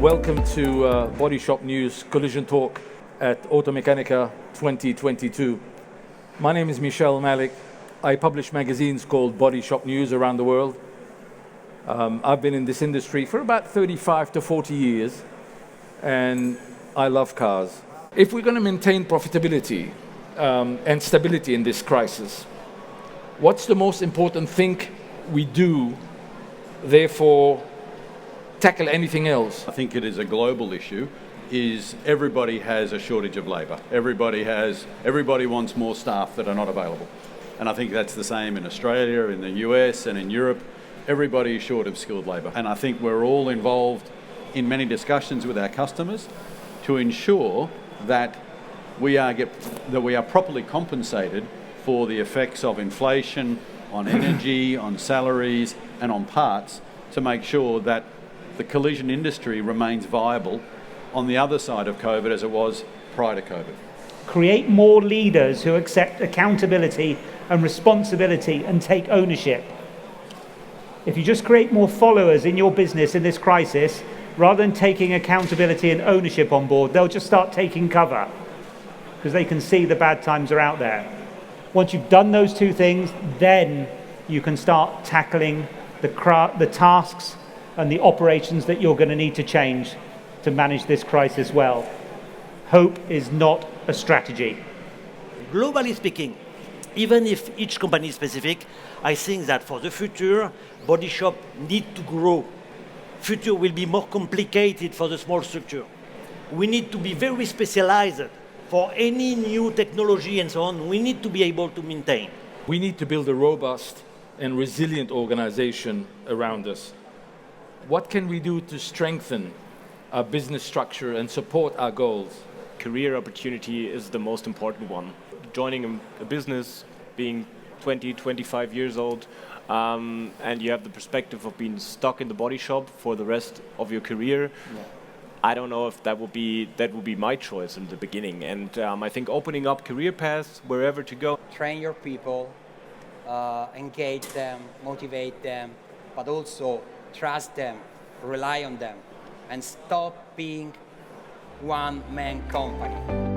Welcome to BodyShop News Collision Talk at Automechanika 2022. My name is Michel, Malik. I publish magazines called BodyShop News around the world. I've been in this industry for about 35 to 40 years, and I love cars. If we're going to maintain profitability and stability in this crisis, what's the most important thing we do, therefore tackle anything else? I think it is a global issue, is everybody has a shortage of labour. Everybody wants more staff that are not available. And I think that's the same in Australia, in the US and in Europe. Everybody is short of skilled labour. And I think we're all involved in many discussions with our customers to ensure that we are properly compensated for the effects of inflation on energy, on salaries and on parts, to make sure that the collision industry remains viable on the other side of COVID as it was prior to COVID. Create more leaders who accept accountability and responsibility and take ownership. If you just create more followers in your business in this crisis, rather than taking accountability and ownership on board, they'll just start taking cover because they can see the bad times are out there. Once you've done those two things, then you can start tackling the tasks and the operations that you're going to need to change to manage this crisis well. Hope is not a strategy. Globally speaking, even if each company is specific, I think that for the future, BodyShop need to grow. Future will be more complicated for the small structure. We need to be very specialized for any new technology and so on. We need to be able to maintain. We need to build a robust and resilient organization around us. What can we do to strengthen our business structure and support our goals? Career opportunity is the most important one. Joining a business, being 20, 25 years old, and you have the perspective of being stuck in the body shop for the rest of your career, I don't know if that would be my choice in the beginning. And I think opening up career paths wherever to go. Train your people, engage them, motivate them, but also trust them, rely on them, and stop being one-man company.